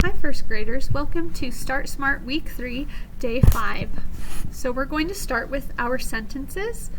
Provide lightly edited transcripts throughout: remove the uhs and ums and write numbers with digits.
Hi first graders, welcome to startSmart Week 3, Day 5. So we're going to start with our sentences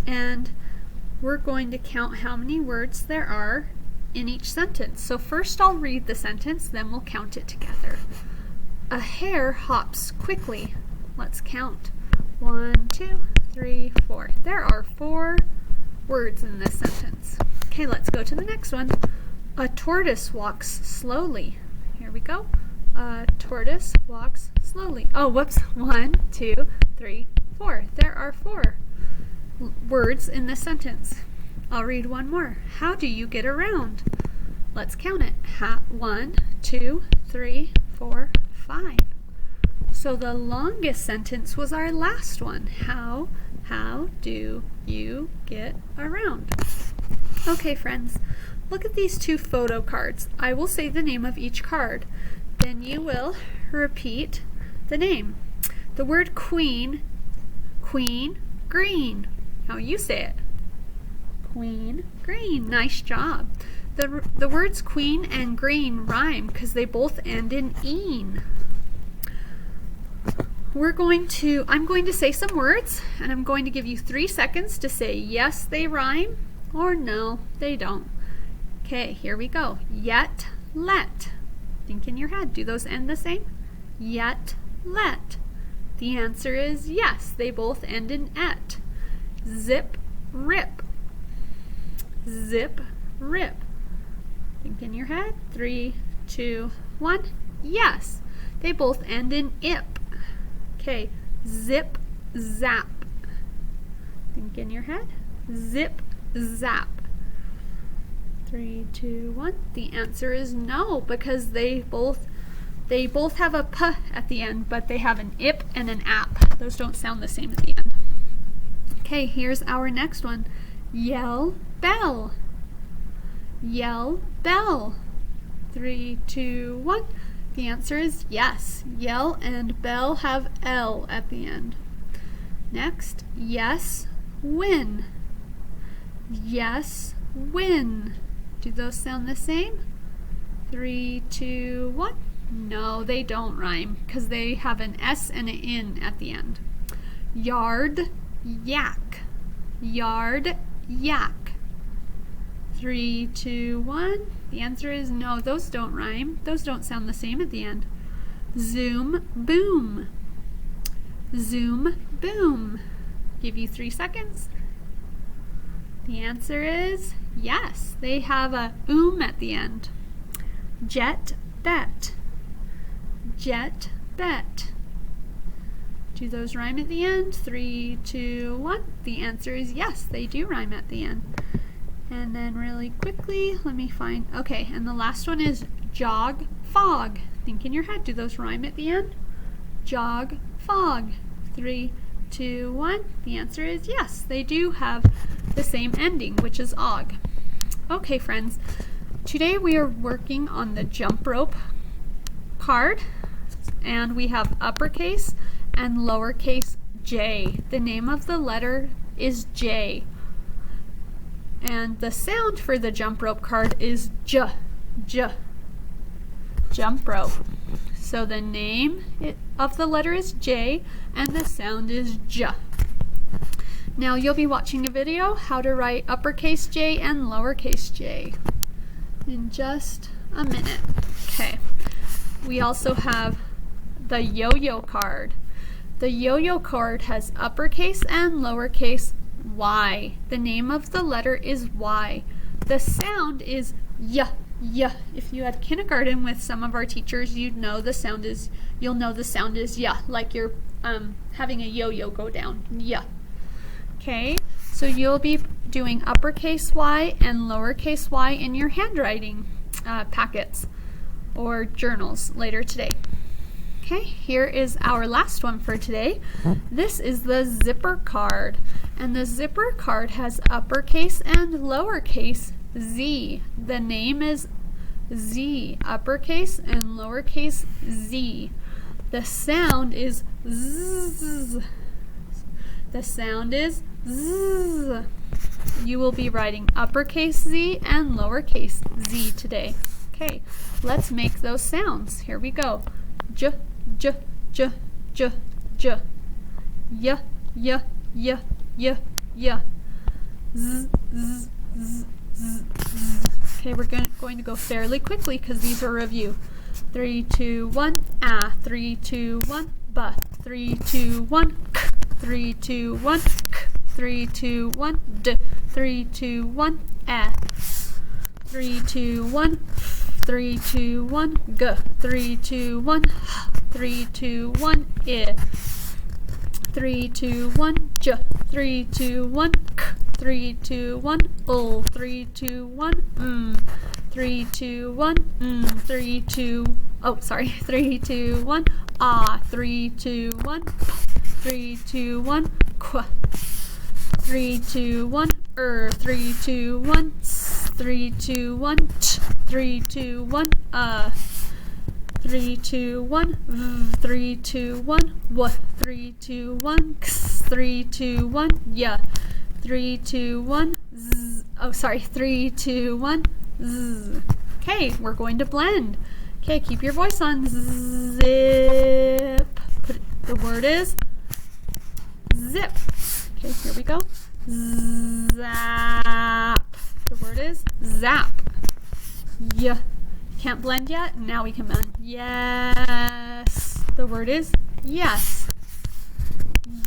and we're going to count how many words there are in each sentence. So first I'll read the sentence, then we'll count it together. A hare hops quickly. Let's count. 1, 2, 3, 4. There are 4 words in this sentence. Okay, let's go to the next one. A tortoise walks slowly. Here we go. A tortoise walks slowly. Oh, whoops. 1, 2, 3, 4. There are 4 words in this sentence. I'll read one more. How do you get around? Let's count it. 1, 2, 3, 4, 5. So the longest sentence was our last one. How do you get around? Okay, friends. Look at these 2 photo cards. I will say the name of each card. Then you will repeat the name. The word queen, green. How you say it? Queen, green. Nice job. The words queen and green rhyme because they both end in "een." I'm going to say some words and I'm going to give you 3 seconds to say yes, they rhyme or no, they don't. Okay, here we go. Yet, let. Think in your head. Do those end the same? Yet, let. The answer is yes. They both end in et. Zip, rip. Zip, rip. Think in your head. 3, 2, 1. Yes. They both end in ip. Okay. Zip, zap. Think in your head. Zip, zap. 3, 2, 1. The answer is no, because they both have a p at the end, but they have an ip and an ap. Those don't sound the same at the end. Okay, here's our next one. Yell, bell. Yell, bell. 3, 2, 1. The answer is yes. Yell and bell have L at the end. Next, yes, win. Yes, win. Do those sound the same? 3, 2, 1. No, they don't rhyme because they have an S and an N at the end. Yard, yak. Yard, yak. 3, 2, 1. The answer is no, those don't rhyme. Those don't sound the same at the end. Zoom, boom. Zoom, boom. Give you 3 seconds. The answer is yes. They have a at the end. Jet, bet. Jet, bet. Do those rhyme at the end? 3, 2, 1. The answer is yes. They do rhyme at the end. And then really quickly, let me find. Okay, and the last one is jog, fog. Think in your head. Do those rhyme at the end? Jog, fog. 3, 2, 1. The answer is yes. They do have the same ending, which is og. Okay, friends. Today we are working on the jump rope card, and we have uppercase and lowercase j. The name of the letter is J. And the sound for the jump rope card is j. Jump rope. So the name of the letter is J and the sound is j. Now you'll be watching a video how to write uppercase J and lowercase j in just a minute. Okay. We also have the yo-yo card. The yo-yo card has uppercase and lowercase y. The name of the letter is Y. The sound is y. If you had kindergarten with some of our teachers, you'll know the sound is y, like you're having a yo-yo go down. Y. Okay, so you'll be doing uppercase Y and lowercase y in your handwriting packets or journals later today. Okay, here is our last one for today. This is the zipper card. And the zipper card has uppercase and lowercase z. The name is Z. Uppercase and lowercase z. The sound is z. The sound is z. You will be writing uppercase Z and lowercase z today. Okay? Okay, let's make those sounds. Here we go. J, j, j, j, j. Y, y, y, y, y. Z, z, z, z, z. Okay, we're going to go fairly quickly because these are review. 3, 2, 1, ah. 3, 2, 1, ba. 3, 2, 1, k. 3, 2, 1, k. 3, 2, 1, d. 3, 2, 1, eh. 3, 2, 1, 3, 2, 1, g. 3, 2, 1, 3, 2, 1, I. 3, 2, 1, j. 3, 2, 1, k. 3, 2, 1, ul. 3, 2, 1, 3, 2, 1, 3, 2, oh, sorry. 3, 2, 1, ah. 3, 2, 1, 3, 2, 1, qu. 3, 2, 1, 3, 2, 1, 3, 2, 1, t. 3, 2, 1, 3, 2, 1, v. 3, 2, 1, w. 3, 2, 1, x. 3, 2, 1, y. 3, 2, 1, z. Oh, sorry. 3, 2, 1, z. Okay, we're going to blend. Okay, keep your voice on. Zip. The word is zip. Okay, here we go. Zap. The word is zap. Yeah. Can't blend yet? Now we can blend. Yes. The word is yes.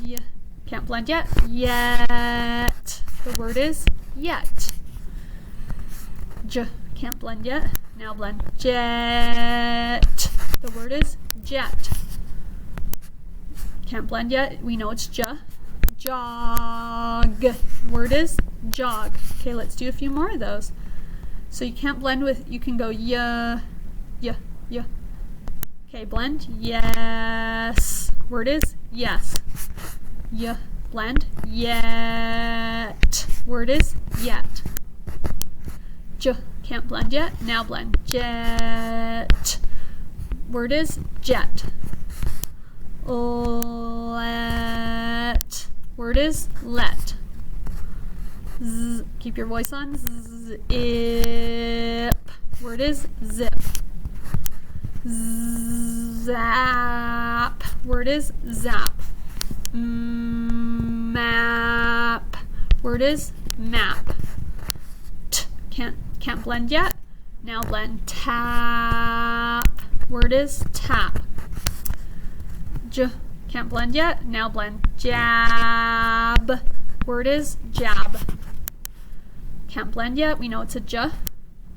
Yeah. Can't blend yet? Yet. The word is yet. J. Can't blend yet? Now blend. Jet. The word is jet. Can't blend yet? We know it's j. Jog. Word is jog. Okay, let's do a few more of those. So you can't blend with, you can go yeah, yeah, yeah. Okay, blend. Yes. Word is yes. Yeah. Blend. Yet. Word is yet. J. Can't blend yet. Now blend. Jet. Word is jet. Let. Word is let. Z. Keep your voice on. Zip. Word is zip. Zap. Word is zap. Map. Word is map. T. Can't blend yet. Now blend. Tap. Word is tap. J. Can't blend yet. Now blend. Jab. Word is jab. Can't blend yet. We know it's a j.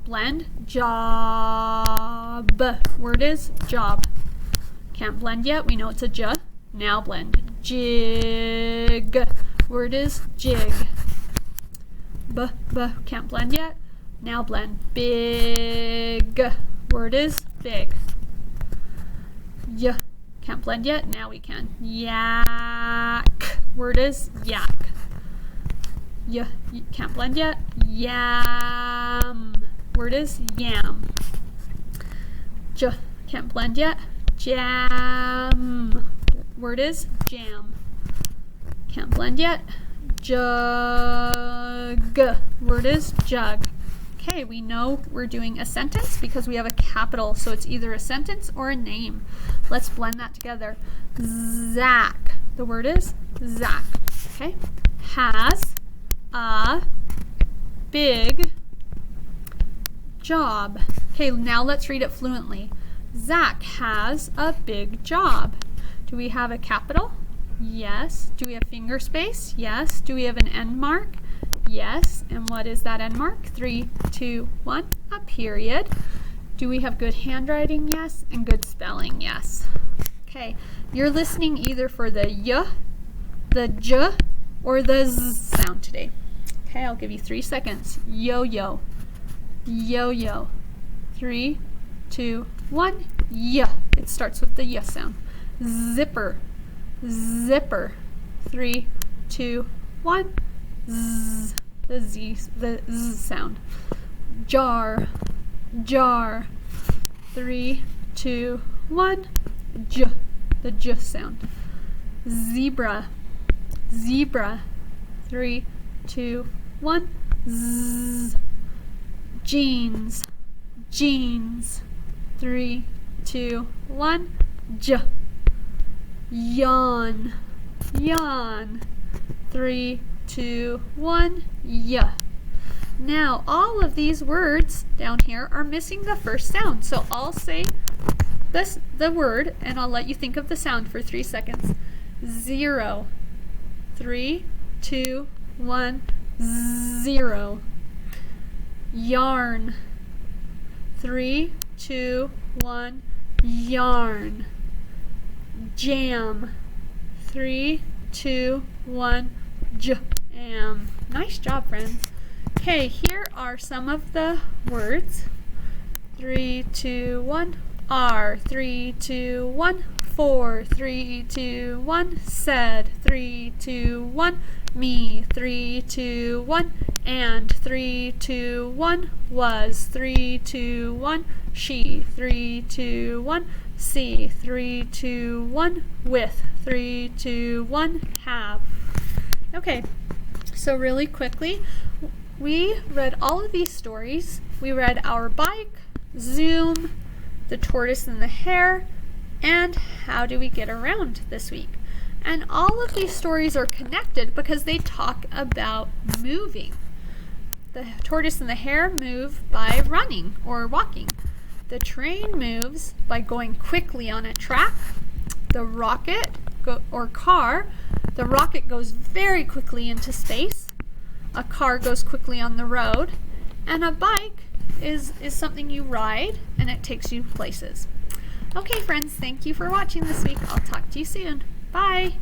Blend. Job. Word is job. Can't blend yet. We know it's a j. Now blend. Jig. Word is jig. B. Can't blend yet. Now blend. Big. Word is big. Y. Can't blend yet. Now we can. Yak. Word is yak. Y. Can't blend yet. Yam. Word is yam. J. Can't blend yet. Jam. Word is jam. Can't blend yet. Jug. Word is jug. Okay, we know we're doing a sentence because we have a capital, so it's either a sentence or a name. Let's blend that together. Zach. The word is Zach. Okay. Has a big job. Okay, now let's read it fluently. Zach has a big job. Do we have a capital? Yes. Do we have finger space? Yes. Do we have an end mark? Yes. And what is that end mark? 3, 2, 1, a period. Do we have good handwriting? Yes. And good spelling? Yes. Okay. You're listening either for the y, the j, or the z sound today. Okay, I'll give you 3 seconds. Yo-yo. Yo-yo. 3, 2, 1. Y. It starts with the y sound. Zipper. Zipper. 3, 2, 1. Z. The z sound. Jar. Jar. 3, 2, 1. J. The j sound. Zebra. Zebra. 3, 2, 1. Z. Jeans. Jeans. 3, 2, 1. J. Yawn. Yawn. 3, 2, 1. Y. Now, all of these words down here are missing the first sound. So I'll say the word, and I'll let you think of the sound for 3 seconds. 0. 3, 2, 1. 0. Yarn. 3, 2, 1. Yarn. Jam. 3, 2, 1. Jam. Nice job, friends. Okay, here are some of the words. 3, 2, 1. R. 3, 2, 1. For. 3, 2, 1. Said. 3, 2, 1. Me. 3, 2, 1. And. 3, 2, 1. Was. 3, 2, 1. She. 3, 2, 1. See. 3, 2, 1. With. 3, 2, 1. Have. Okay, so really quickly, we read all of these stories. We read Our Bike, Zoom, The Tortoise and the Hare, and How Do We Get Around this week. And all of these stories are connected because they talk about moving. The tortoise and the hare move by running or walking. The train moves by going quickly on a track. The rocket or car, the rocket goes very quickly into space. A car goes quickly on the road. And a bike is something you ride and it takes you places. Okay, friends, thank you for watching this week. I'll talk to you soon. Bye.